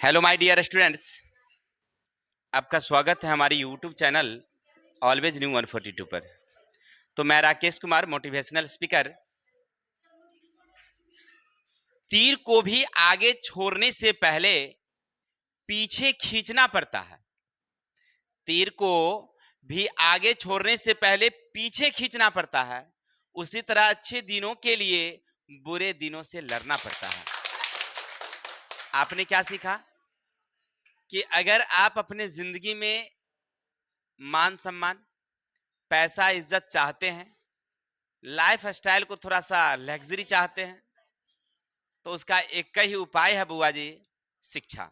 Hello my dear students, आपका स्वागत है हमारी यूट्यूब चैनल ऑलवेज न्यू 142 पर। तो मैं राकेश कुमार, मोटिवेशनल स्पीकर। तीर को भी आगे छोड़ने से पहले पीछे खींचना पड़ता है। तीर को भी आगे छोड़ने से पहले पीछे खींचना पड़ता है। उसी तरह अच्छे दिनों के लिए बुरे दिनों से लड़ना पड़ता है। आपने क्या सीखा कि अगर आप अपने जिंदगी में मान सम्मान, पैसा, इज्जत चाहते हैं, लाइफ स्टाइल को थोड़ा सा लग्जरी चाहते हैं, तो उसका एक ही उपाय है बुआ जी, शिक्षा।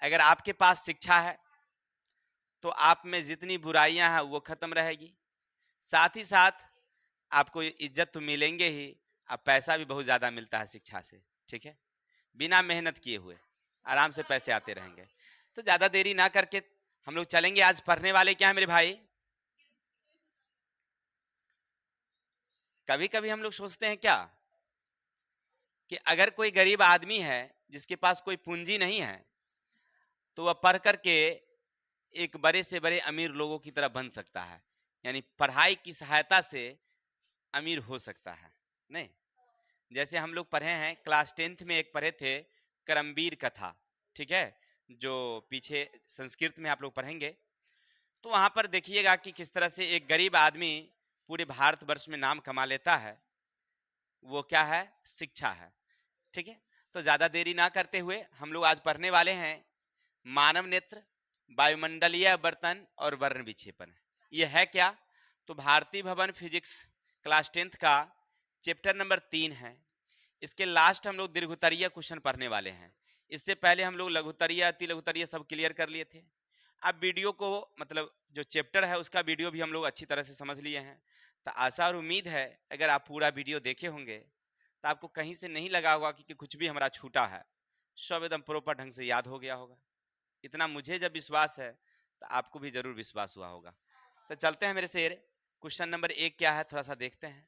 अगर आपके पास शिक्षा है तो आप में जितनी बुराइयां हैं वो खत्म रहेगी। साथ ही साथ आपको इज्जत तो मिलेंगे ही, अब पैसा भी बहुत ज्यादा मिलता है शिक्षा से। ठीक है, बिना मेहनत किए हुए आराम से पैसे आते रहेंगे। तो ज्यादा देरी ना करके हम लोग चलेंगे। आज पढ़ने वाले क्या है मेरे भाई? कभी कभी हम लोग सोचते हैं क्या कि अगर कोई गरीब आदमी है जिसके पास कोई पूंजी नहीं है, तो वह पढ़ करके एक बड़े से बड़े अमीर लोगों की तरह बन सकता है, यानी पढ़ाई की सहायता से अमीर हो सकता है। नहीं, जैसे हम लोग पढ़े हैं, क्लास 10th में एक पढ़े थे करमवीर कथा। ठीक है, जो पीछे संस्कृत में आप लोग पढ़ेंगे, तो वहां पर देखिएगा कि किस तरह से एक गरीब आदमी पूरे भारतवर्ष में नाम कमा लेता है। वो क्या है? शिक्षा है। ठीक है, तो ज्यादा देरी ना करते हुए हम लोग आज पढ़ने वाले हैं मानव नेत्र, वायुमंडलीय बर्तन और वर्ण विक्षेपण। ये है क्या? तो भारतीय भवन फिजिक्स क्लास 10th का चैप्टर नंबर 3 है। इसके लास्ट हम लोग दीर्घोत्तरीय क्वेश्चन पढ़ने वाले हैं। इससे पहले हम लोग लघुत्तरीय, अति लघुत्तरीय सब क्लियर कर लिए थे। अब वीडियो को, मतलब जो चैप्टर है उसका वीडियो भी हम लोग अच्छी तरह से समझ लिए हैं। तो आशा और उम्मीद है अगर आप पूरा वीडियो देखे होंगे तो आपको कहीं से नहीं लगा होगा कि कुछ भी हमारा छूटा है। सब एकदम प्रॉपर ढंग से याद हो गया होगा। इतना मुझे जब विश्वास है तो आपको भी जरूर विश्वास हुआ होगा। तो चलते हैं मेरे शेर। क्वेश्चन नंबर 1 क्या है, थोड़ा सा देखते हैं।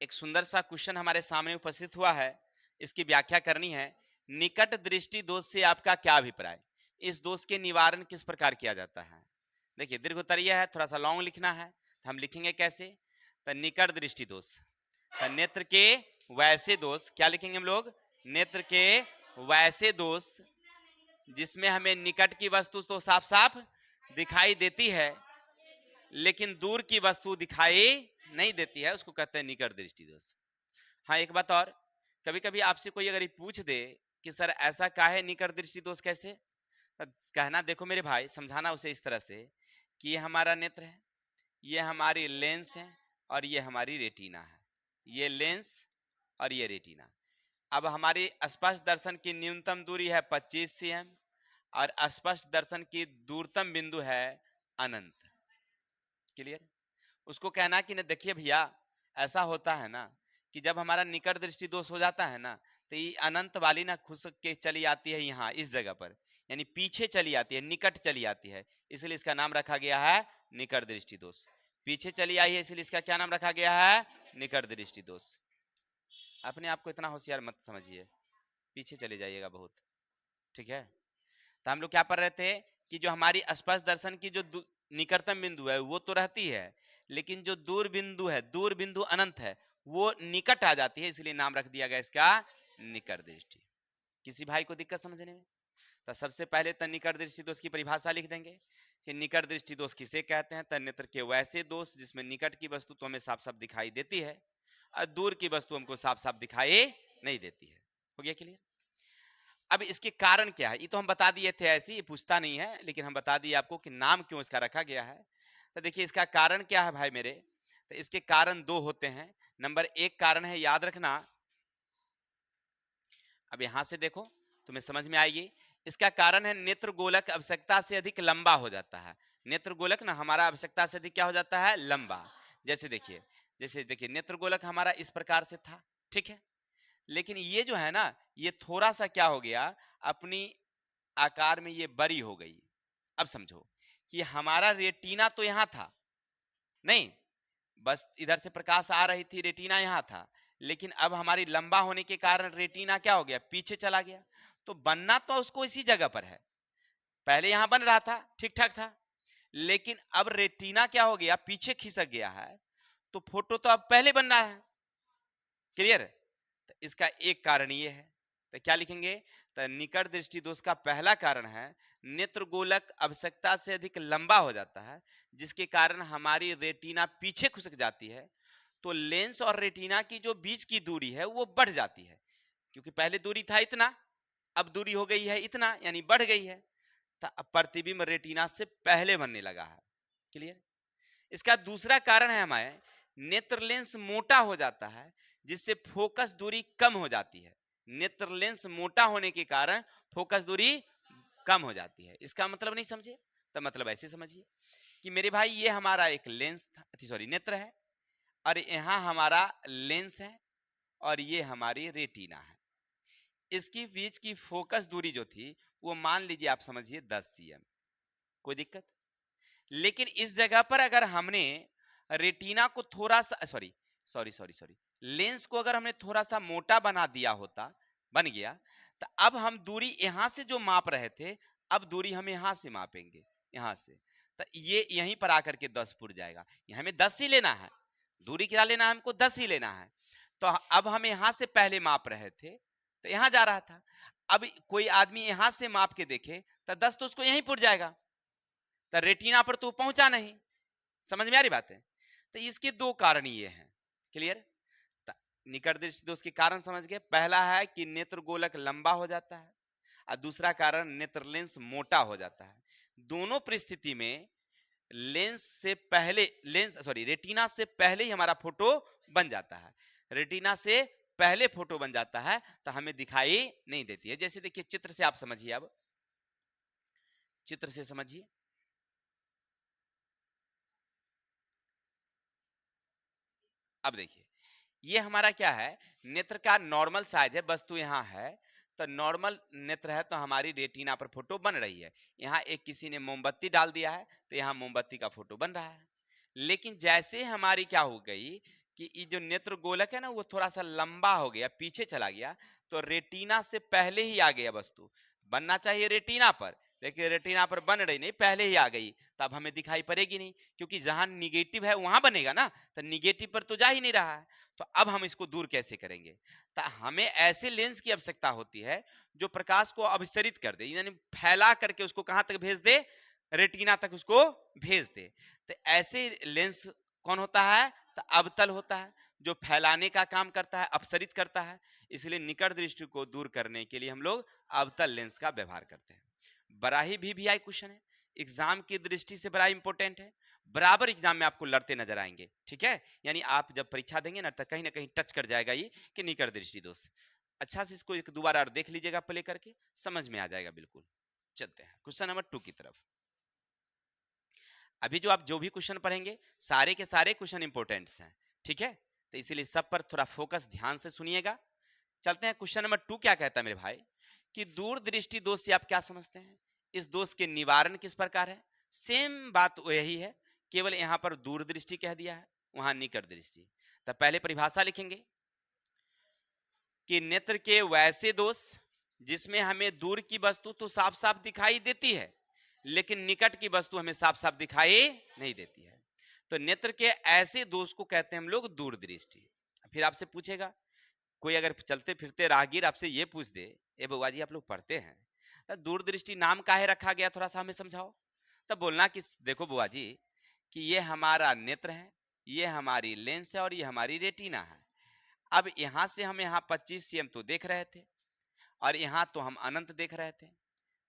एक सुंदर सा क्वेश्चन हमारे सामने उपस्थित हुआ है, इसकी व्याख्या करनी है। निकट दृष्टि दोष से आपका क्या अभिप्राय? इस दोष के निवारण किस प्रकार किया जाता है? देखिए, दीर्घोत्तरीय है, थोड़ा सा लॉन्ग लिखना है, तो हम लिखेंगे कैसे? तो निकट दृष्टि दोष, तो नेत्र के वैसे दोष, क्या लिखेंगे हम लोग? नेत्र के वैसे दोष जिसमें हमें निकट की वस्तु तो साफ साफ दिखाई देती है, लेकिन दूर की वस्तु दिखाई नहीं देती है, उसको कहते हैं निकट दृष्टि दोष। हाँ, एक बात और, कभी कभी आपसे कोई अगर पूछ दे कि सर ऐसा काहे निकट दृष्टि दोष कैसे, तो कहना, देखो मेरे भाई, समझाना उसे इस तरह से कि ये हमारा नेत्र है, ये हमारी लेंस है और ये हमारी रेटिना है। ये लेंस और ये रेटिना। अब हमारी स्पष्ट दर्शन की न्यूनतम दूरी है 25 cm और स्पष्ट दर्शन की दूरतम बिंदु है अनंत। क्लियर? उसको कहना कि ना, देखिए भैया, ऐसा होता है ना कि जब हमारा निकट दृष्टि दोष हो जाता है ना, तो ये अनंत वाली ना खुसक के चली आती है यहाँ इस जगह पर, यानी पीछे चली आती है, निकट चली आती है, इसलिए इसका नाम रखा गया है निकट दृष्टि दोष। पीछे चली आई है इसलिए इसका क्या नाम रखा गया है? निकट दृष्टि दोष। अपने आप को इतना होशियार मत समझिए, पीछे चले जाइएगा बहुत। ठीक है, तो हम लोग क्या पढ़ रहे थे कि जो हमारी स्पष्ट दर्शन की जो निकटतम बिंदु है वो तो रहती है, लेकिन जो दूर बिंदु है, दूर बिंदु अनंत है, वो निकट आ जाती है, इसलिए नाम रख दिया गया इसका निकट दृष्टि। किसी भाई को दिक्कत समझने में? तो सबसे पहले तो निकट दृष्टि दोष की परिभाषा लिख देंगे कि निकट दृष्टि दोष किसे कहते हैं। तो नेत्र के वैसे दोष जिसमें निकट की वस्तु तो हमें साफ साफ दिखाई देती है और दूर की वस्तु हमको साफ साफ दिखाई नहीं देती है। हो गया क्लियर? अब इसके कारण क्या है, ये तो हम बता दिए थे, ऐसे ये पूछता नहीं है, लेकिन हम बता दिए आपको कि नाम क्यों इसका रखा गया है। तो देखिए, इसका कारण क्या है भाई मेरे? तो इसके कारण दो होते हैं। नंबर 1 कारण है, याद रखना, अब यहां से देखो तुम्हें समझ में आएगी। इसका कारण है नेत्र गोलक आवश्यकता से अधिक लंबा हो जाता है। नेत्र गोलक ना हमारा आवश्यकता से अधिक क्या हो जाता है? लंबा। जैसे देखिए नेत्र गोलक हमारा इस प्रकार से था, ठीक है, लेकिन ये जो है ना, ये थोड़ा सा क्या हो गया, अपनी आकार में ये बड़ी हो गई। अब समझो कि हमारा रेटिना तो यहां था, नहीं, बस इधर से प्रकाश आ रही थी, रेटिना यहां था, लेकिन अब हमारी लंबा होने के कारण रेटिना क्या हो गया, पीछे चला गया। तो बनना तो उसको इसी जगह पर है, पहले यहां बन रहा था, ठीक ठाक था, लेकिन अब रेटिना क्या हो गया, पीछे खिसक गया है, तो फोटो तो अब पहले बनना है। क्लियर? तो इसका एक कारण ये है, तो क्या लिखेंगे, तो निकट दृष्टि दोष का पहला कारण है नेत्र गोलक आवश्यकता से अधिक लंबा हो जाता है, जिसके कारण हमारी रेटिना पीछे खिसक जाती है। तो लेंस और रेटिना की जो बीच की दूरी है वो बढ़ जाती है, क्योंकि पहले दूरी था इतना, अब दूरी हो गई है इतना, यानी बढ़ गई है। तो अब प्रतिबिंब रेटिना से पहले बनने लगा है। क्लियर? इसका दूसरा कारण है हमारे नेत्र लेंस मोटा हो जाता है, जिससे फोकस दूरी कम हो जाती है। नेत्र लेंस मोटा होने के कारण फोकस दूरी कम हो जाती है। इसका मतलब नहीं समझे? तो मतलब ऐसे समझिए कि मेरे भाई ये हमारा एक लेंस था, सॉरी नेत्र है, और यहाँ हमारा लेंस है, और ये हमारी रेटिना है। इसकी बीच की फोकस दूरी जो थी वो मान लीजिए आप समझिए 10 cm, कोई दिक्कत? लेकिन इस जगह पर अगर हमने रेटिना को थोड़ा सा sorry sorry sorry sorry lens को अगर हमने थोड़ा सा मोटा बना दिया होता, बन गया, तो अब हम दूरी यहां से जो माप रहे थे, अब दूरी हम यहां से मापेंगे, यहां से, तो ये यहीं पर आकर के 10 पुर जाएगा। हमें 10 ही लेना है, दूरी क्या लेना है हमको, 10 ही लेना है। तो अब हम यहां से पहले माप रहे थे, तो यहां जा रहा था, अब कोई आदमी यहां से माप के देखे तो 10 तो उसको यहीं पुर जाएगा, तो रेटिना पर तो पहुंचा नहीं। समझ में आ रही बात है? तो इसके दो कारण ये हैं। क्लियर? निकट दृष्टि दोष के कारण समझ गए, पहला है कि नेत्र गोलक लंबा हो जाता है, और दूसरा कारण नेत्र लेंस मोटा हो जाता है। दोनों परिस्थिति में लेंस से पहले, लेंस सॉरी रेटिना से पहले ही हमारा फोटो बन जाता है। रेटिना से पहले फोटो बन जाता है तो हमें दिखाई नहीं देती है। जैसे देखिए चित्र से आप समझिए, अब चित्र से समझिए, अब देखिए ये हमारा क्या है, नेत्र का नॉर्मल साइज है, वस्तु यहाँ है, तो नॉर्मल नेत्र है तो हमारी रेटिना पर फोटो बन रही है। यहाँ एक किसी ने मोमबत्ती डाल दिया है तो यहाँ मोमबत्ती का फोटो बन रहा है। लेकिन जैसे हमारी क्या हो गई कि ये जो नेत्र गोलक है ना वो थोड़ा सा लंबा हो गया, पीछे चला गया, तो रेटिना से पहले ही आ गया वस्तु, बनना चाहिए रेटिना पर, लेकिन रेटिना पर बन रही नहीं, पहले ही आ गई, तब हमें दिखाई पड़ेगी नहीं, क्योंकि जहां निगेटिव है वहां बनेगा ना, तो निगेटिव पर तो जा ही नहीं रहा है। तो अब हम इसको दूर कैसे करेंगे? तो हमें ऐसे लेंस की आवश्यकता होती है जो प्रकाश को अभिसरित कर दे, यानी फैला करके उसको कहां तक भेज दे, रेटिना तक उसको भेज दे। तो ऐसे लेंस कौन होता है, तो अवतल होता है, जो फैलाने का काम करता है, अपसरित करता है। इसलिए निकट दृष्टि को दूर करने के लिए हम लोग अवतल लेंस का व्यवहार करते हैं। बड़ा ही वीवीआई क्वेश्चन है, एग्जाम की दृष्टि से बड़ा इंपॉर्टेंट है, बराबर एग्जाम में आपको लड़ते नजर आएंगे। ठीक है, यानी आप जब परीक्षा देंगे ना तो कहीं ना कहीं टच कर जाएगा ये कि निकट दृष्टि दोष। अच्छा से इसको एक दोबारा और देख लीजिएगा, प्ले करके समझ में आ जाएगा बिल्कुल। चलते हैं क्वेश्चन नंबर 2 की तरफ। अभी जो आप जो भी क्वेश्चन पढ़ेंगे सारे के सारे क्वेश्चन इंपॉर्टेंट्स हैं, ठीक है, तो इसीलिए सब पर थोड़ा फोकस ध्यान से सुनिएगा। चलते हैं क्वेश्चन नंबर 2 क्या कहता है मेरे भाई, कि दूरदृष्टि दोष से आप क्या समझते हैं, इस दोष के निवारण किस प्रकार है। सेम बात यही है, केवल यहां पर दूरदृष्टि कह दिया है, वहां निकट दृष्टि। तो पहले परिभाषा लिखेंगे कि नेत्र के वैसे दोष जिसमें हमें दूर की वस्तु तो साफ साफ दिखाई देती है, लेकिन निकट की वस्तु हमें साफ साफ दिखाई नहीं देती है, तो नेत्र के ऐसे दोष को कहते हैं हम लोग दूरदृष्टि। फिर आपसे पूछेगा कोई, अगर चलते फिरते राहगीर आपसे ये पूछ दे, ए बुआ जी आप लोग पढ़ते हैं, तो दूरदृष्टि नाम काहे रखा गया, थोड़ा सा हमें समझाओ। तब बोलना कि देखो बुआ जी कि ये हमारा नेत्र है, ये हमारी लेंस है, और ये हमारी रेटिना है। अब यहां से हम यहाँ 25 cm तो देख रहे थे, और यहाँ तो हम अनंत देख रहे थे,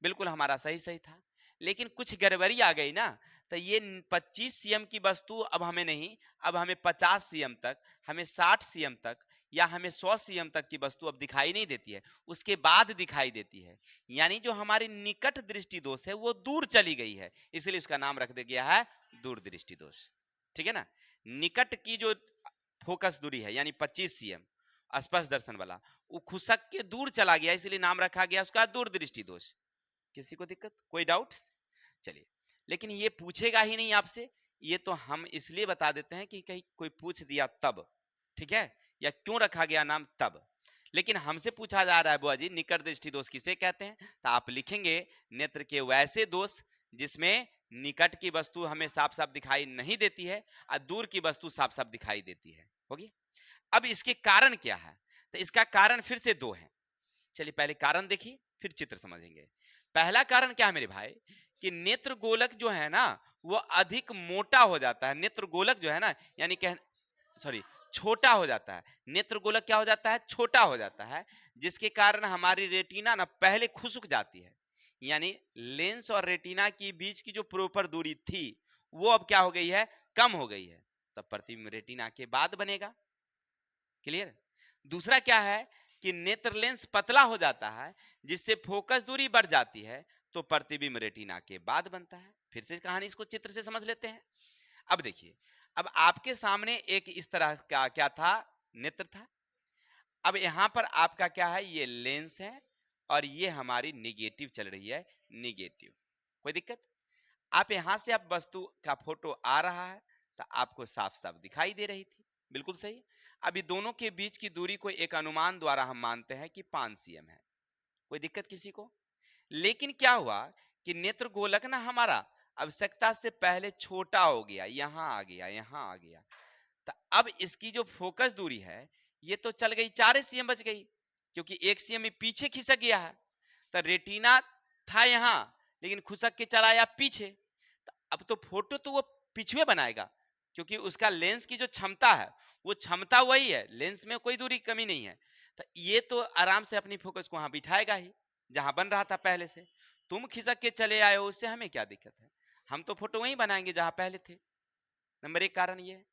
बिल्कुल हमारा सही सही था, लेकिन कुछ गड़बड़ी आ गई ना, तो ये 25 cm की वस्तु अब हमें नहीं, अब हमें 50 cm तक, हमें 60 cm तक, या हमें 100 cm तक की वस्तु अब दिखाई नहीं देती है, उसके बाद दिखाई देती है। यानी जो हमारी निकट दृष्टि दोष है वो दूर चली गई है, इसलिए उसका नाम रख दिया गया है दूर दृष्टि दोष। ठीक है ना, निकट की जो फोकस दूरी है यानी 25 cm स्पर्श दर्शन वाला, वो खुसक के दूर चला गया, इसलिए नाम रखा गया उसका दूर दृष्टि दोष। किसी को दिक्कत, कोई डाउट? चलिए, लेकिन ये पूछेगा ही नहीं आपसे, ये तो हम इसलिए बता देते हैं कि कहीं कोई पूछ दिया तब, ठीक है, या क्यों रखा गया नाम तब। लेकिन हमसे पूछा जा रहा है बुआ जी निकट दृष्टि दोष किसे कहते हैं, तो आप लिखेंगे नेत्र के वैसे दोष जिसमें निकट की वस्तु हमें साफ साफ दिखाई नहीं देती है और दूर की वस्तु साफ साफ दिखाई देती है। होगी। अब इसके कारण क्या है, तो इसका कारण फिर से दो है। चलिए पहले कारण देखिए फिर चित्र समझेंगे। पहला कारण क्या है मेरे भाई, कि नेत्र गोलक जो है ना वो अधिक मोटा हो जाता है। नेत्र गोलक जो है ना यानी कह सॉरी छोटा हो जाता है। नेत्र गोलक क्या हो जाता है, छोटा हो जाता है, जिसके कारण हमारी रेटिना ना पहले खुसक जाती है। यानी लेंस और रेटिना के बीच की जो प्रॉपर दूरी थी वो अब क्या हो गई है, कम हो गई है। तब प्रतिबिंब रेटिना के बाद बनेगा। क्लियर। दूसरा क्या है कि नेत्र लेंस पतला हो जाता है जिससे फोकस दूरी बढ़ जाती है, तो प्रतिबिंब रेटिना के बाद बनता है। फिर से कहानी इसको चित्र से समझ लेते हैं। अब देखिए, अब आपके सामने एक इस तरह का क्या था, नेत्र था। अब यहां पर आपका क्या है, ये लेंस है और ये हमारी निगेटिव चल रही है, निगेटिव। कोई दिक्कत। आप यहां से आप वस्तु का फोटो आ रहा है तो आपको साफ साफ दिखाई दे रही थी, बिल्कुल सही। अभी दोनों के बीच की दूरी को एक अनुमान द्वारा हम मानते हैं कि 5 cm है। कोई दिक्कत किसी को। लेकिन क्या हुआ कि नेत्र गोलक ना हमारा आवश्यकता से पहले छोटा हो गया, यहां आ गया, यहां आ गया। तो अब इसकी जो फोकस दूरी है ये तो चल गई, 4 cm बच गई, क्योंकि 1 cm पीछे खिसक गया है। तो रेटिना था यहां लेकिन खुसक के चला आया पीछे। तो अब तो फोटो तो वो पिछुए बनाएगा, क्योंकि उसका लेंस की जो क्षमता है वो क्षमता वही है, लेंस में कोई दूरी कमी नहीं है। तो ये तो आराम से अपनी फोकस को वहां बिठाएगा ही जहां बन रहा था पहले से। तुम खिसक के चले आए हो, उससे हमें क्या दिक्कत है, हम तो फोटो वहीं बनाएंगे जहां पहले थे। नंबर एक कारण ये है।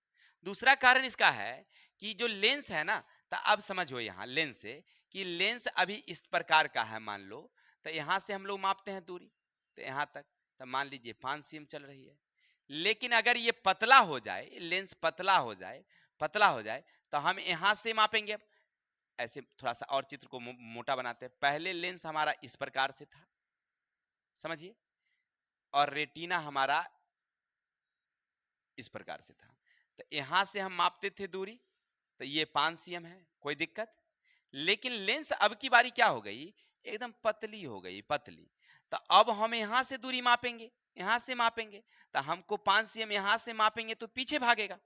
दूसरा कारण इसका है कि जो लेंस है ना, तो अब समझो यहाँ लेंस से कि लेंस अभी इस प्रकार का है मान लो, तो यहां से हम लोग मापते हैं दूरी, तो यहां तक तो मान लीजिए 5 cm चल रही है। लेकिन अगर ये पतला हो जाए, लेंस पतला हो जाए, पतला हो जाए, तो हम यहां से मापेंगे। अब ऐसे थोड़ा सा और चित्र को मोटा बनाते हैं। पहले लेंस हमारा इस प्रकार से था, समझिए, और रेटिना हमारा इस प्रकार से था। तो यहां से हम मापते थे दूरी, तो ये 5 cm है, कोई दिक्कत। लेकिन लेंस अब की बारी क्या हो गई, एकदम पतली हो गई, पतली। तो अब हम यहां से दूरी मापेंगे, यहां से मापेंगे, तो हमको 5 cm यहां से मापेंगे तो पीछे भागेगा,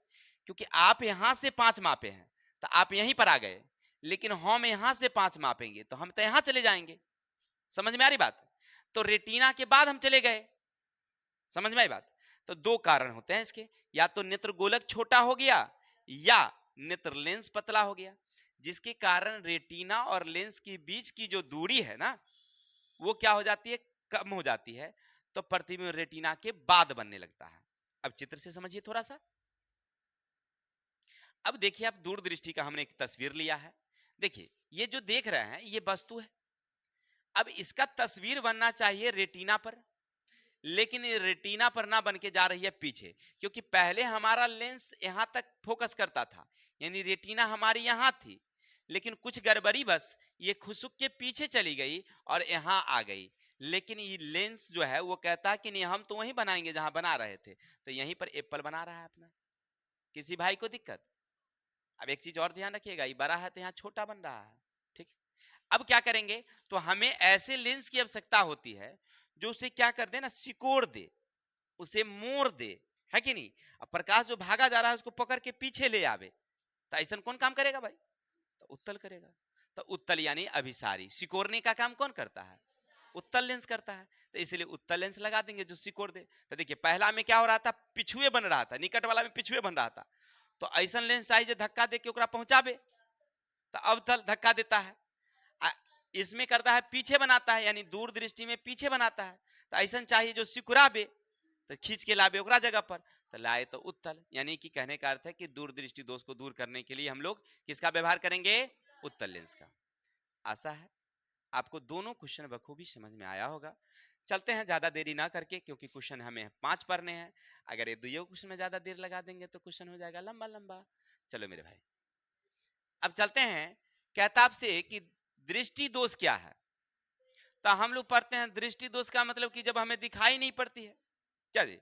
क्योंकि आप यहां से 5 मापे हैं तो आप यहीं पर आ गए। लेकिन हम यहां से 5 मापेंगे तो हम तो यहां चले जाएंगे। समझ में आ रही बात। तो रेटिना के बाद हम चले गए। समझ में आई बात। तो दो कारण होते हैं इसके, या तो नेत्र गोलक छोटा हो गया या नेत्र लेंस पतला हो गया, जिसके कारण रेटिना और लेंस के बीच की जो दूरी है ना वो क्या हो जाती है, कम हो जाती है। तो प्रतिबिंब रेटिना के बाद बनने लगता है। अब चित्र से समझिए थोड़ा सा। अब देखिए, आप दूरदृष्टि का हमने एक तस्वीर लिया है। देखिए ये जो देख रहे हैं ये वस्तु है। अब इसका तस्वीर बनना चाहिए रेटिना पर, लेकिन ये रेटिना पर ना बन के जा रही है पीछे, क्योंकि पहले हमारा लेंस यहां तक फोकस करता था, यानी रेटिना हमारी यहां थी। लेकिन कुछ गड़बड़ी बस ये खुसुक के पीछे चली गई और यहां आ गई। लेकिन ये लेंस जो है वो कहता है कि नहीं, हम तो वहीं बनाएंगे जहां बना रहे थे। तो यहीं पर एप्पल बना रहा है अपना। किसी भाई को दिक्कत। अब एक चीज और ध्यान रखिएगा, ये बड़ा है तो यहाँ छोटा बन रहा है। ठीक। अब क्या करेंगे, तो हमें ऐसे लेंस की आवश्यकता होती है जो उसे क्या कर दे ना, सिकोड़ दे, उसे मोड़ दे, है कि नहीं। अब प्रकाश जो भागा जा रहा है उसको पकड़ के पीछे ले आवे, तो ऐसा कौन काम करेगा भाई, तो उत्तल करेगा। तो उत्तल यानी अभिसारी, सिकोड़ने का काम कौन करता है, उत्तल लेंस करता है। तो इसलिए उत्तल लेंस लगा देंगे जो सिकोड़ दे। तो देखिए पहला में क्या हो रहा था, पिछुए बन रहा था, निकट वाला में पिछुए बन रहा था। तो ऐसा लेंस चाहिए धक्का दे के ओकरा पहुंचावे, तो अवतल धक्का देता है। इसमें करता है पीछे बनाता है, यानी दूर दृष्टि में पीछे बनाता है। तो ऐसा चाहिए जो सिकुड़ावे, तो खींच के लावे ओकरा जगह पर, तो लाए तो उत्तल। यानी कि कहने का अर्थ है कि दूर दृष्टि दोष को दूर करने के लिए हम लोग किसका व्यवहार करेंगे, उत्तल लेंस का। आशा है आपको दोनों क्वेश्चन बखूबी समझ में आया होगा। चलते हैं ज्यादा देरी ना करके, क्योंकि क्वेश्चन हमें 5 पढ़ने हैं। अगर ये दुइयों क्वेश्चन में ज्यादा देर लगा देंगे तो क्वेश्चन हो जाएगा लंबा लंबा। चलो मेरे भाई, अब चलते हैं। कहता आपसे कि दृष्टि दोष क्या है। तो हम लोग पढ़ते हैं दृष्टि दोष का मतलब कि जब हमें दिखाई नहीं पड़ती है। क्या जी,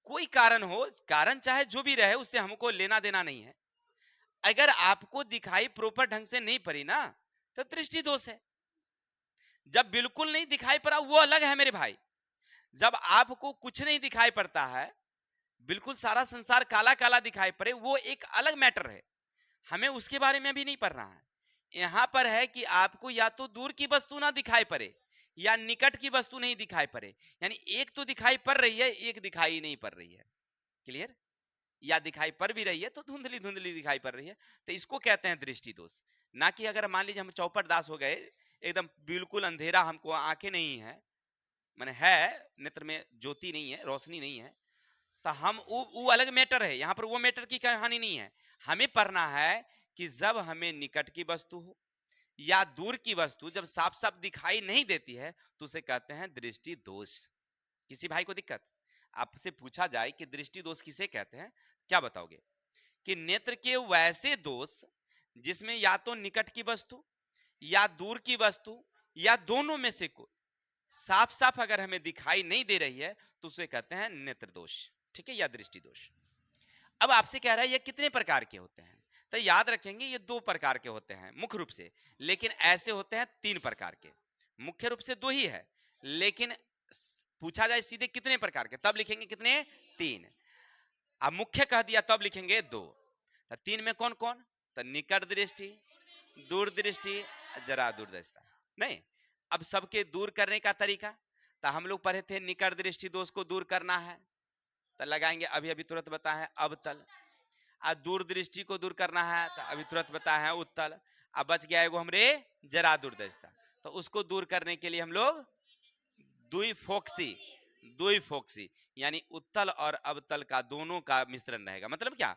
कोई कारण हो, कारण चाहे जो भी रहे उससे हमको लेना देना नहीं है। अगर आपको दिखाई प्रॉपर ढंग से नहीं पड़ी ना तो दृष्टि दोष है। जब बिल्कुल नहीं दिखाई पड़ा वो अलग है मेरे भाई। जब आपको कुछ नहीं दिखाई पड़ता है, बिल्कुल सारा संसार काला काला दिखाई पड़े, वो एक अलग मैटर है, हमें उसके बारे में भी नहीं पढ़ना है। यहां पर है कि आपको या तो दूर की वस्तु ना दिखाई पड़े या निकट की वस्तु नहीं दिखाई पड़े, यानी एक तो दिखाई पड़ रही है, एक दिखाई नहीं पड़ रही है। क्लियर? या दिखाई पड़ भी रही है तो धुंधली धुंधली दिखाई पड़ रही है, तो इसको कहते हैं दृष्टि दोष। ना कि अगर मान लीजिए हम चौपट दास हो गए, एकदम बिल्कुल अंधेरा, हमको आंखें नहीं है, माने है नेत्र में ज्योति नहीं है, रोशनी नहीं है, तो हम वो अलग मैटर है। यहाँ पर वो मैटर की कहानी नहीं है। हमें पढ़ना है कि जब हमें निकट की वस्तु हो या दूर की वस्तु जब साफ साफ दिखाई नहीं देती है तो उसे कहते हैं दृष्टि दोष। किसी भाई को दिक्कत, आपसे पूछा जाए कि दृष्टि दोष किसे कहते हैं, क्या बताओगे? कि नेत्र के वैसे दोष जिसमें या तो निकट की वस्तु या दूर की वस्तु या दोनों में से कोई साफ साफ अगर हमें दिखाई नहीं दे रही है तो उसे कहते हैं नेत्र दोष, ठीक है, या दृष्टि दोष। अब आपसे कह रहा है ये कितने प्रकार के होते हैं, तो याद रखेंगे ये 2 प्रकार के होते हैं मुख्य रूप से, लेकिन ऐसे होते हैं 3 प्रकार के। मुख्य रूप से 2 ही है, लेकिन पूछा जाए सीधे कितने प्रकार के, तब लिखेंगे कितने, 3। अब मुख्य कह दिया तब लिखेंगे 2। तो 3 में कौन कौन, तो निकट दृष्टि, दूर दृष्टि, जरा दूरदर्शिता। नहीं, अब सबके दूर करने का तरीका, तो हम लोग पढ़े थे निकट दृष्टि दोष को दूर करना है तो लगाएंगे, अभी अभी तुरंत बताया है अवतल। आ दूर दृष्टि को दूर करना है तो अभी तुरंत बताया है उत्तल। अब बच गया है वो हमरे जरा दूरदर्शिता, तो उसको दूर करने के लिए हम लोग द्विफोक्सी, द्विफोक्सी यानी उत्तल और अवतल का दोनों का मिश्रण रहेगा। मतलब क्या,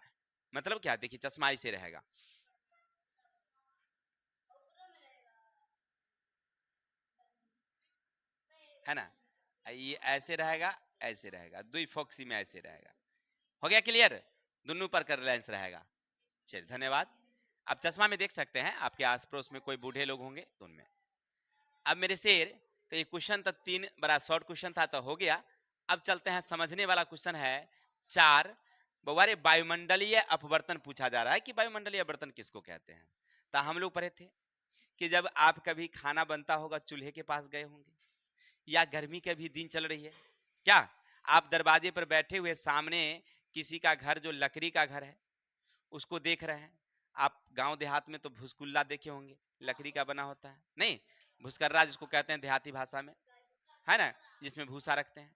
मतलब क्या, देखिए चश्मा ऐसे रहेगा, है ना, ये ऐसे रहेगा, ऐसे रहेगा, द्विफोक्सी में ऐसे रहेगा। हो गया क्लियर, दोनों पर कर लेंस रहेगा। चलिए धन्यवाद। आप चश्मा में देख सकते हैं, आपके आस पड़ोस में कोई बूढ़े लोग होंगे तो उनमें। अब मेरे शेर, तो ये क्वेश्चन तो 3 बड़ा शॉर्ट क्वेश्चन था तो हो गया। अब चलते हैं समझने वाला क्वेश्चन है 4। बारे वायुमंडलीय अपवर्तन पूछा जा रहा है कि वायुमंडलीय अपवर्तन किसको कहते हैं। तो हम लोग पढ़े थे कि जब आप कभी खाना बनता होगा चूल्हे के पास गए होंगे, या गर्मी के भी दिन चल रही है, क्या आप दरवाजे पर बैठे हुए सामने किसी का घर जो लकड़ी का घर है उसको देख रहे हैं। आप गांव देहात में तो भूसकुल्ला देखे होंगे, लकड़ी का बना होता है, नहीं भूसकर्रा जिसको कहते हैं देहाती भाषा में, है ना, जिसमें भूसा रखते हैं।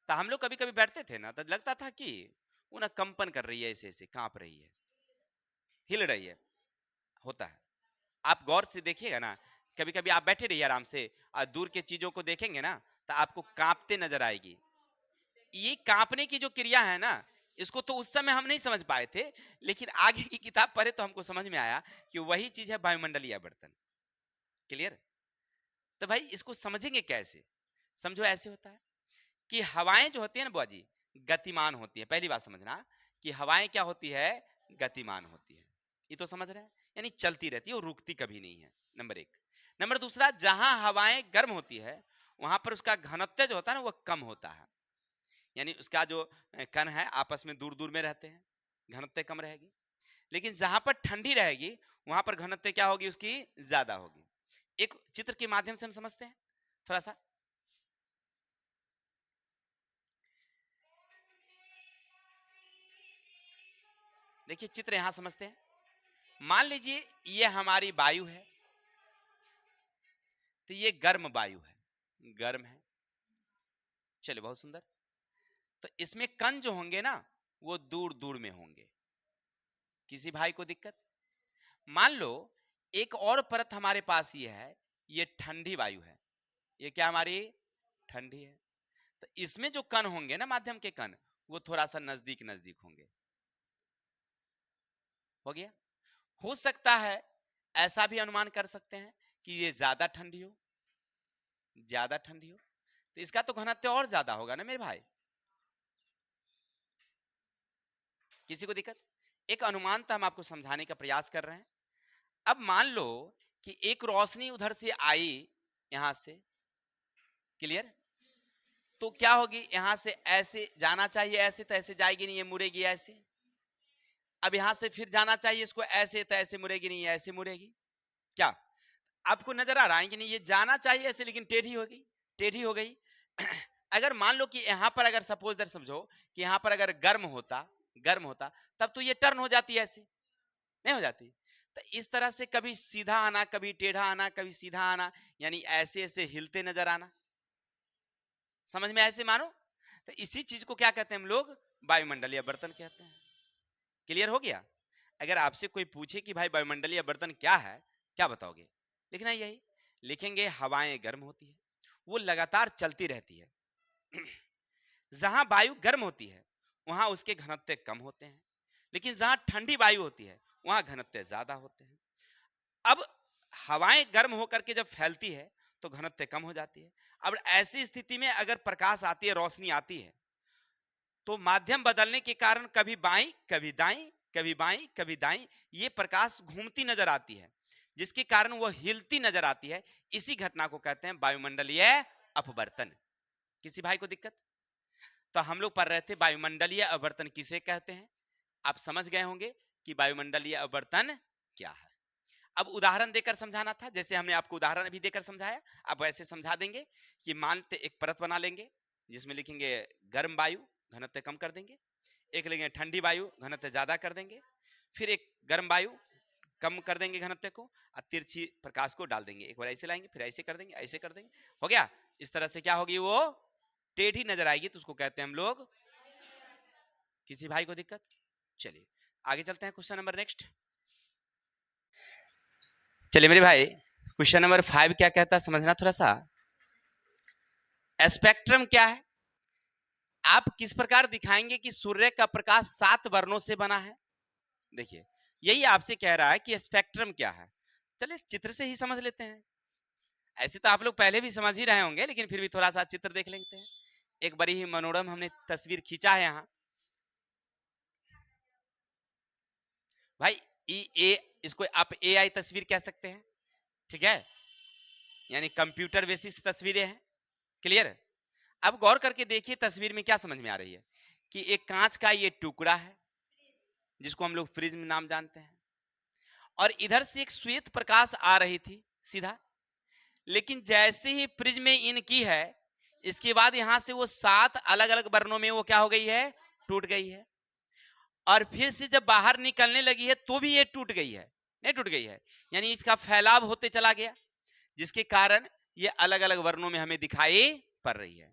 तो हम लोग कभी कभी बैठते थे ना तो लगता था कि वो ना कंपन कर रही है, ऐसे ऐसे कांप रही है, हिल रही है, होता है। आप गौर से देखिएगा ना, कभी कभी आप बैठे रहिए आराम से और दूर के चीजों को देखेंगे ना तो आपको कांपते नजर आएगी। ये कांपने की जो क्रिया है ना, इसको तो उस समय हम नहीं समझ पाए थे, लेकिन आगे की किताब पढ़े तो हमको समझ में आया कि वही चीज है वायुमंडलीय आवर्तन। क्लियर? तो भाई इसको समझेंगे कैसे, समझो ऐसे होता है कि हवाएं जो होती है ना बुआ जी, गतिमान होती है। पहली बात समझना कि हवाएं क्या होती है, गतिमान होती है। ये तो समझ रहे हैं, यानी चलती रहती है और रुकती कभी नहीं है, नंबर 1। नंबर दूसरा, जहां हवाएं गर्म होती है वहां पर उसका घनत्व जो होता है ना वो कम होता है, यानी उसका जो कण है आपस में दूर दूर में रहते हैं, घनत्व कम रहेगी। लेकिन जहां पर ठंडी रहेगी वहां पर घनत्व क्या होगी, उसकी ज्यादा होगी। एक चित्र के माध्यम से हम समझते हैं थोड़ा सा। देखिए चित्र यहां समझते हैं। मान लीजिए ये हमारी वायु है, तो ये गर्म वायु है, गर्म है, चलिए बहुत सुंदर। तो इसमें कण जो होंगे ना वो दूर दूर में होंगे। किसी भाई को दिक्कत? मान लो एक और परत हमारे पास ये है, ये ठंडी वायु है, ये क्या हमारी ठंडी है, तो इसमें जो कण होंगे ना माध्यम के कण वो थोड़ा सा नजदीक नजदीक होंगे। हो गया। हो सकता है ऐसा भी अनुमान कर सकते हैं कि ये ज्यादा ठंडी हो, ज्यादा ठंडी हो तो इसका तो घनत्व और ज्यादा होगा ना मेरे भाई। किसी को दिक्कत? एक अनुमान तो हम आपको समझाने का प्रयास कर रहे हैं। अब मान लो कि एक रोशनी उधर से आई यहां से, क्लियर, तो क्या होगी, यहां से ऐसे जाना चाहिए, ऐसे तो ऐसे जाएगी नहीं, ये मुड़ेगी ऐसे, अब यहां से फिर जाना चाहिए इसको ऐसे, तो ऐसे मुड़ेगी नहीं, ऐसे मुड़ेगी। क्या आपको नजर आ रहा है कि नहीं? ये जाना चाहिए ऐसे, लेकिन टेढ़ी हो गई, टेढ़ी हो गई। अगर मान लो कि यहां पर अगर सपोज दैट समझो कि यहां पर अगर गर्म होता, गर्म होता, तब तो ये टर्न हो जाती है, ऐसे नहीं हो जाती। तो इस तरह से कभी सीधा आना, कभी टेढ़ा आना, कभी सीधा आना, यानी ऐसे ऐसे हिलते नजर आना। समझ में ऐसे मानो? तो इसी चीज को क्या कहते हैं हम लोग? वायुमंडलीय बर्तन कहते हैं। क्लियर हो गया? अगर आपसे कोई पूछे कि भाई वायुमंडलीय बर्तन क्या है, क्या बताओगे? लिखना यही, लिखेंगे हवाएं गर्म होती है, वो लगातार चलती रहती है। जहां वायु गर्म होती है वहां उसके घनत्व कम होते हैं, लेकिन जहां ठंडी वायु होती है वहां घनत्व ज्यादा होते हैं। अब हवाएं गर्म होकर के जब फैलती है तो घनत्व कम हो जाती है। अब ऐसी स्थिति में अगर प्रकाश आती है, रोशनी आती है, तो माध्यम बदलने के कारण कभी बाईं कभी दाईं, कभी बाईं कभी दाईं, ये प्रकाश घूमती नजर आती है, जिसके कारण वह हिलती नजर आती है। इसी घटना को कहते हैं वायुमंडलीय अपवर्तन। किसी भाई को दिक्कत? तो हम लोग पढ़ रहे थे वायुमंडलीय अपवर्तन किसे कहते हैं। आप समझ गए होंगे कि वायुमंडलीय अपवर्तन क्या है। अब उदाहरण देकर समझाना था, जैसे हमने आपको उदाहरण भी देकर समझाया, आप वैसे समझा देंगे कि मानते एक परत बना लेंगे जिसमें लिखेंगे गर्म वायु, घनत्व कम कर देंगे। एक लेंगे ठंडी वायु, घनत्व ज्यादा कर देंगे। फिर एक गर्म वायु, कम कर देंगे घनत्व को, और तिरछी प्रकाश को डाल देंगे। एक बार ऐसे लाएंगे, फिर ऐसे कर देंगे, ऐसे कर देंगे, हो गया। इस तरह से क्या होगी? वो टेढ़ी नजर आएगी, तो उसको कहते हैं हम लोग। किसी भाई को दिक्कत? चलिए आगे चलते हैं, क्वेश्चन नंबर नेक्स्ट। चलिए मेरे भाई, क्वेश्चन नंबर 5 क्या कहता है समझना थोड़ा सा। स्पेक्ट्रम क्या है? आप किस प्रकार दिखाएंगे कि सूर्य का प्रकाश 7 वर्णों से बना है? देखिए, यही आपसे कह रहा है कि स्पेक्ट्रम क्या है। चलिए चित्र से ही समझ लेते हैं। ऐसे तो आप लोग पहले भी समझ ही रहे होंगे, लेकिन फिर भी थोड़ा सा चित्र देख लेते हैं। एक बड़ी ही मनोरम हमने तस्वीर खींचा है यहाँ भाई। ए इसको आप AI तस्वीर कह सकते हैं, ठीक है, यानी कंप्यूटर बेसिस तस्वीरें हैं। क्लियर? अब गौर करके देखिए तस्वीर में क्या समझ में आ रही है कि एक कांच का ये टुकड़ा है जिसको हम लोग प्रिज्म नाम जानते हैं, और इधर से एक श्वेत प्रकाश आ रही थी सीधा, लेकिन जैसे ही प्रिज्म में इन की है, इसके बाद यहां से वो 7 अलग अलग वर्णों में वो क्या हो गई है? टूट गई है। और फिर से जब बाहर निकलने लगी है तो भी ये टूट गई है, नहीं टूट गई है, यानी इसका फैलाव होते चला गया, जिसके कारण ये अलग अलग वर्णों में हमें दिखाई पड़ रही है।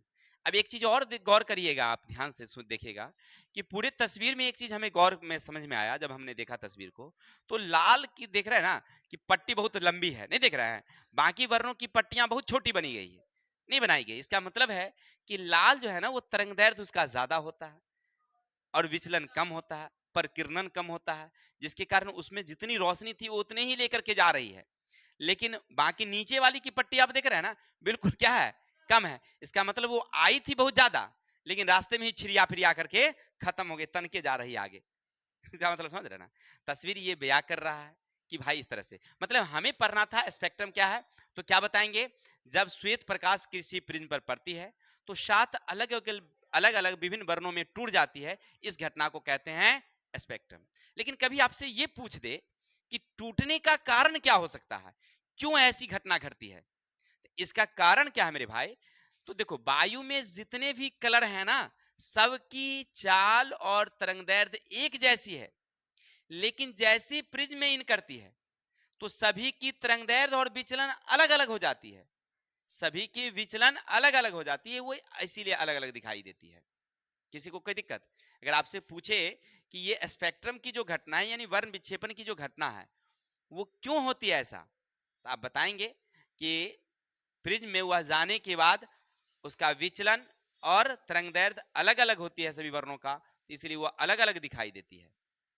अब एक चीज और गौर करिएगा, आप ध्यान से देखिएगा कि पूरे तस्वीर में एक चीज हमें गौर में समझ में आया जब हमने देखा तस्वीर को, तो लाल की देख रहे हैं ना कि पट्टी बहुत लंबी है, नहीं देख रहे हैं? बाकी वर्णों की पट्टियां बहुत छोटी बनी गई है, नहीं बनाई गई। इसका मतलब है कि लाल जो है ना वो तरंगदैर्घ्य उसका ज्यादा होता है और विचलन कम होता है, परकिरणन कम होता है, जिसके कारण उसमें जितनी रोशनी थी वो उतने ही लेकर के जा रही है। लेकिन बाकी नीचे वाली की पट्टी आप देख रहे हैं ना, बिल्कुल क्या है? कम है। इसका मतलब वो आई थी बहुत ज्यादा, लेकिन रास्ते में ही छिरिया फिरिया करके खत्म हो गए, तन के जा रही है आगे। क्या मतलब समझ रहे ना? तस्वीर ये बयां कर रहा है कि भाई इस तरह से, मतलब हमें पढ़ना था स्पेक्ट्रम क्या है, तो क्या बताएंगे? जब श्वेत प्रकाश किसी प्रिज्म पर पड़ती है तो 7 अलग अलग अलग विभिन्न वर्णों में टूट जाती है, इस घटना को कहते हैं स्पेक्ट्रम। लेकिन कभी आपसे ये पूछ दे कि टूटने का कारण क्या हो सकता है, क्यों ऐसी घटना घटती है, इसका कारण क्या है मेरे भाई? तो देखो, वायु में जितने भी कलर है ना, सबकी चाल और तरंगदैर्घ्य एक जैसी है, लेकिन जैसी प्रिज्म में इन करती है तो सभी की तरंगदैर्घ्य और विचलन अलग अलग हो जाती है, सभी की विचलन अलग अलग हो जाती है, वो इसीलिए अलग अलग दिखाई देती है। किसी को कोई दिक्कत? अगर आपसे पूछे कि ये स्पेक्ट्रम की जो घटना है, यानी वर्ण विक्षेपण की जो घटना है, वो क्यों होती है ऐसा, तो आप बताएंगे कि प्रिज्म में वह जाने के बाद उसका विचलन और तरंगदैर्घ्य अलग अलग होती है सभी वर्णों का, इसलिए वो अलग अलग दिखाई देती है।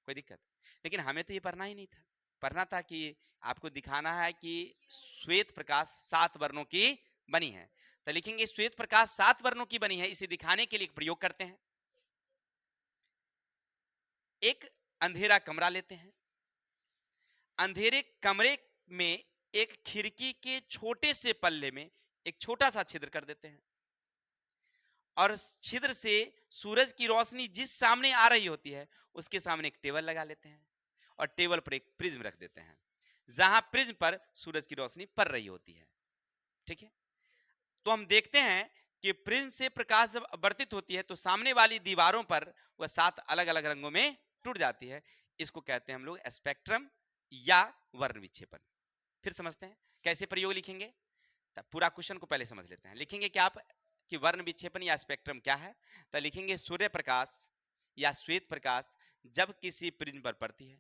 कोई दिक्कत? लेकिन हमें तो ये पढ़ना ही नहीं था, पढ़ना था कि आपको दिखाना है कि श्वेत प्रकाश 7 वर्णों की बनी है। तो लिखेंगे श्वेत प्रकाश 7 वर्णों की बनी है, इसे दिखाने के लिए एक प्रयोग करते हैं। एक अंधेरा कमरा लेते हैं, अंधेरे कमरे में एक खिड़की के छोटे से पल्ले में एक छोटा सा छिद्र कर देते हैं, और छिद्र से सूरज की रोशनी जिस सामने आ रही होती है उसके सामने एक टेबल लगा लेते हैं और टेबल पर एक प्रिज्म रख देते हैं जहां प्रिज्म पर सूरज की रोशनी पड़ रही होती है। ठीक है, तो हम देखते हैं कि प्रिज्म से प्रकाश जब अपवर्तित होती है तो सामने वाली दीवारों पर वह 7 अलग अलग रंगों में टूट जाती है। इसको कहते हैं हम लोग स्पेक्ट्रम या वर्ण विक्षेपन। फिर समझते हैं कैसे प्रयोग लिखेंगे। तब पूरा क्वेश्चन को पहले समझ लेते हैं। लिखेंगे क्या आप कि वर्ण विक्षेपन या स्पेक्ट्रम क्या है। तो लिखेंगे सूर्य प्रकाश या श्वेत प्रकाश जब किसी प्रिज्म पर पड़ती है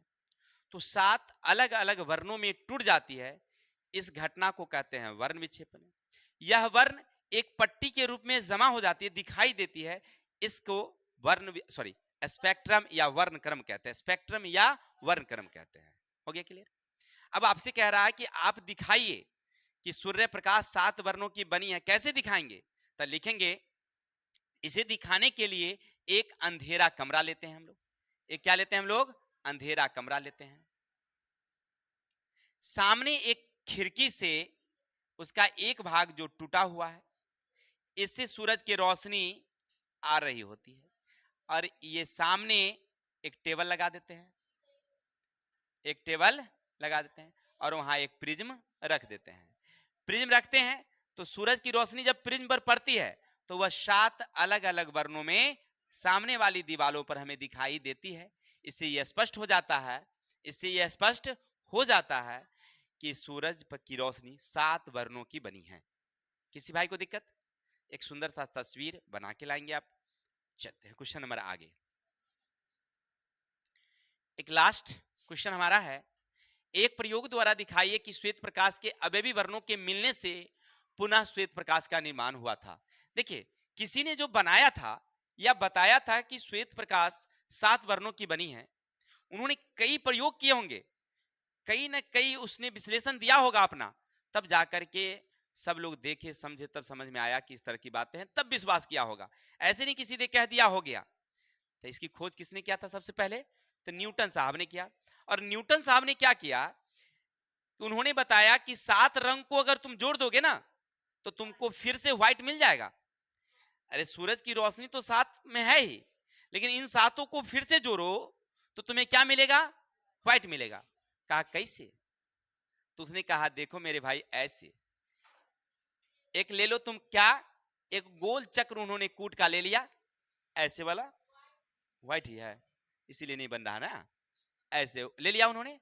तो 7 अलग अलग वर्णों में टूट जाती है। इस घटना को कहते हैं वर्ण विक्षेपन। यह वर्ण एक पट्टी के रूप में जमा हो जाती है, दिखाई देती है। इसको स्पेक्ट्रम या वर्ण क्रम कहते हैं। स्पेक्ट्रम या वर्ण क्रम कहते हैं। हो गया क्लियर। अब आपसे कह रहा है कि आप दिखाइए कि सूर्य प्रकाश 7 वर्णों की बनी है, कैसे दिखाएंगे। तो लिखेंगे इसे दिखाने के लिए एक अंधेरा कमरा लेते हैं हम लोग। एक क्या लेते हैं हम लोग, अंधेरा कमरा लेते हैं। सामने एक खिड़की से उसका एक भाग जो टूटा हुआ है, इससे सूरज की रोशनी आ रही होती है और ये सामने एक टेबल लगा देते हैं। एक टेबल लगा देते हैं और वहां एक प्रिज्म रख देते हैं। प्रिज्म रखते हैं तो सूरज की रोशनी जब प्रिज्म पर पड़ती है तो वह 7 अलग अलग वर्णों में सामने वाली दीवारों पर हमें दिखाई देती है। इससे यह स्पष्ट हो जाता है, इससे यह स्पष्ट हो जाता है कि सूरज की रोशनी 7 वर्णों की बनी है। किसी भाई को दिक्कत? एक सुंदर सा तस्वीर बना के लाएंगे आप। चलते हैं क्वेश्चन नंबर आगे। एक लास्ट क्वेश्चन हमारा है, एक प्रयोग द्वारा दिखाइए कि श्वेत प्रकाश के अवयवी वर्णों के मिलने से पुनः श्वेत प्रकाश का निर्माण हुआ था। देखिए, किसी ने जो बनाया था या बताया था कि श्वेत प्रकाश 7 वर्णों की बनी है, उन्होंने कई प्रयोग किए होंगे, कई ना कई उसने विश्लेषण दिया होगा अपना, तब जाकर के सब लोग देखे समझे, तब समझ में आया कि इस तरह की बातें हैं, तब विश्वास किया होगा। ऐसे नहीं किसी ने कह दिया हो गया। तो इसकी खोज किसने किया था सबसे पहले? तो न्यूटन साहब ने किया। और न्यूटन साहब ने क्या किया, उन्होंने बताया कि 7 रंग को अगर तुम जोड़ दोगे ना तो तुमको फिर से व्हाइट मिल जाएगा। अरे सूरज की रोशनी तो 7 में है ही, लेकिन इन 7 को फिर से जोड़ो तो तुम्हें क्या मिलेगा? व्हाइट मिलेगा। कहा कैसे? तो उसने कहा देखो मेरे भाई, ऐसे एक ले लो तुम, क्या एक गोल चक्र उन्होंने कूट का ले लिया, ऐसे वाला व्हाइट ही है इसीलिए नहीं बन रहा ना, ऐसे ले लिया उन्होंने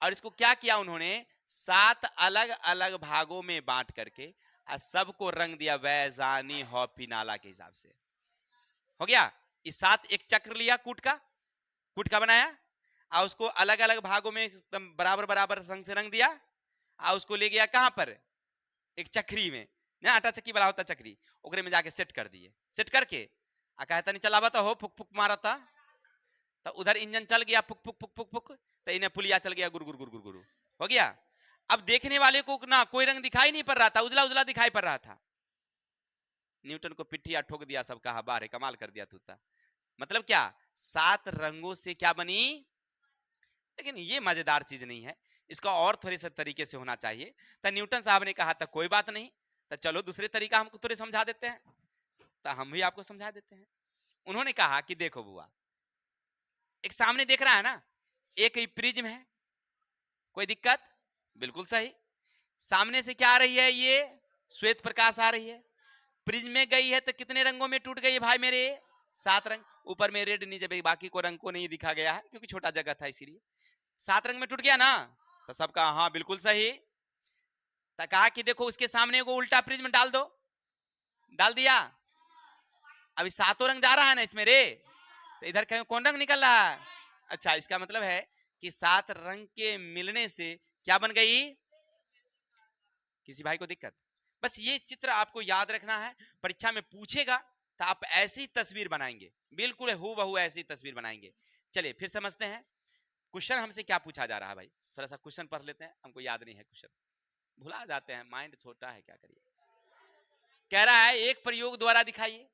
और इसको क्या किया उन्होंने 7 अलग अलग भागों में बांट करके और सबको रंग दिया वैजानी हॉपी नाला के हिसाब से। हो गया। इस 7 एक चक्र लिया कूट का बनाया और उसको अलग अलग भागों में एकदम बराबर बराबर रंग से रंग दिया और उसको ले गया कहां पर? एक चक्री में ना, आटा चक्की वाला होता चक्री, ओकरे में जाके सेट कर दिए। सेट करके आ कहता नहीं चलावा तो हो, फुक फुक मारा था, तो उधर इंजन चल गया फुक फुक फुक फुक फुक, तो इन्हें पुलिया चल गया गुर गुर गुर गुर गुर। हो गया। अब देखने वाले को ना कोई रंग दिखाई नहीं पड़ रहा था, उजला उजला दिखाई पड़ रहा था। न्यूटन को पिट्ठिया ठोक दिया, सब कहा बारे कमाल कर दिया तूता। मतलब क्या? 7 रंगों से क्या बनी? लेकिन ये मजेदार चीज नहीं है, इसका और थोड़े से तरीके से होना चाहिए। तो न्यूटन साहब ने कहा था कोई बात नहीं, तो चलो दूसरे तरीका हमको थोड़े समझा देते हैं, तो हम भी आपको समझा देते हैं। उन्होंने कहा कि देखो बुआ, एक सामने देख रहा है ना, एक प्रिज्म है, कोई दिक्कत? बिल्कुल सही। सामने से क्या आ रही है? ये श्वेत प्रकाश आ रही है। प्रिज्म में गई है तो कितने रंगों में टूट गई है भाई मेरे? 7 रंग। ऊपर में रेड, नीचे बाकी को रंग को नहीं दिखा गया है क्योंकि छोटा जगह था, इसीलिए 7 रंग में टूट गया ना। तो सबका हाँ बिल्कुल सही। तो कहा कि देखो उसके सामने को उल्टा प्रिज्म डाल दो, डाल दिया। अभी 7 रंग जा रहा है ना इसमें रे, तो इधर कौन रंग निकल रहा है? अच्छा, इसका मतलब है कि 7 रंग के मिलने से क्या बन गई? किसी भाई को दिक्कत? बस ये चित्र आपको याद रखना है, परीक्षा में पूछेगा तो आप ऐसी तस्वीर बनाएंगे, बिल्कुल हूबहू ऐसी तस्वीर बनाएंगे। चलिए फिर समझते हैं क्वेश्चन हमसे क्या पूछा जा रहा है। भाई थोड़ा सा क्वेश्चन पढ़ लेते हैं, हमको याद नहीं है क्वेश्चन, भुला जाते हैं, माइंड छोटा है, क्या करिए। कह रहा है एक प्रयोग द्वारा दिखाइए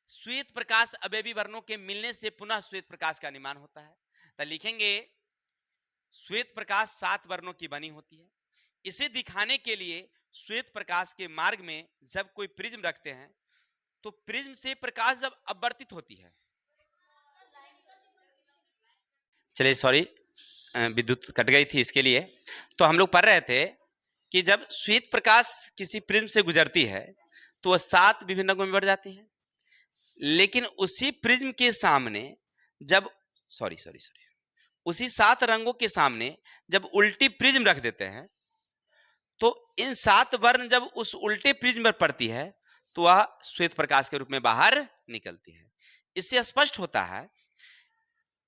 श्वेत प्रकाश अवयवी वर्णों के मिलने से पुनः श्वेत प्रकाश का निर्माण होता है। तो लिखेंगे श्वेत प्रकाश 7 वर्णों की बनी होती है। इसे दिखाने के लिए श्वेत प्रकाश के मार्ग में जब कोई प्रिज्म रखते हैं तो प्रिज्म से प्रकाश जब अपवर्तित होती है, चलिए सॉरी विद्युत कट गई थी इसके लिए। तो हम लोग पढ़ रहे थे कि जब श्वेत प्रकाश किसी प्रिज्म से गुजरती है तो वह 7 विभिन्न रंगों में बढ़ जाती है, लेकिन उसी प्रिज्म के सामने जब उसी 7 रंगों के सामने जब उल्टी प्रिज्म रख देते हैं तो इन 7 वर्ण जब उस उल्टे प्रिज्म पर पड़ती है तो वह श्वेत प्रकाश के रूप में बाहर निकलती है। इससे स्पष्ट होता है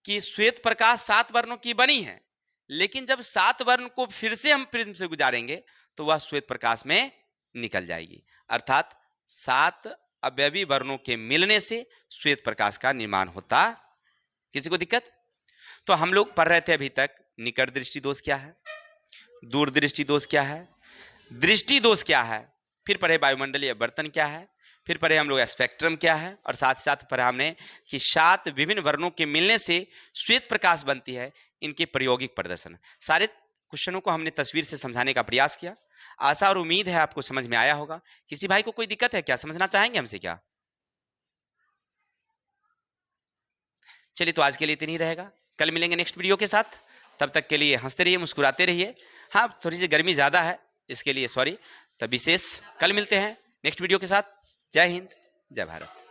कि श्वेत प्रकाश 7 वर्णों की बनी है, लेकिन जब 7 वर्ण को फिर से हम प्रिज्म से गुजारेंगे तो वह श्वेत प्रकाश में निकल जाएगी। अर्थात 7 अवयवी वर्णों के मिलने से श्वेत प्रकाश का निर्माण होता। किसी को दिक्कत? तो हम लोग पढ़ रहे थे अभी तक निकट दृष्टि दोष क्या है, दूर दृष्टि दोष क्या है, दृष्टि दोष क्या है, फिर पढ़े वायुमंडलीय अपवर्तन क्या है, फिर पढ़े हम लोग स्पेक्ट्रम क्या है, और साथ ही साथ पढ़ा हमने कि 7 विभिन्न वर्णों के मिलने से श्वेत प्रकाश बनती है, इनके प्रायोगिक प्रदर्शन। सारे क्वेश्चनों को हमने तस्वीर से समझाने का प्रयास किया। आशा और उम्मीद है आपको समझ में आया होगा। किसी भाई को कोई दिक्कत है क्या, समझना चाहेंगे हमसे क्या? चलिए तो आज के लिए इतना ही रहेगा, कल मिलेंगे नेक्स्ट वीडियो के साथ। तब तक के लिए हंसते रहिए, मुस्कुराते रहिए। हाँ थोड़ी सी गर्मी ज़्यादा है, इसके लिए सॉरी। तब विशेष कल मिलते हैं नेक्स्ट वीडियो के साथ। जय हिंद, जय भारत।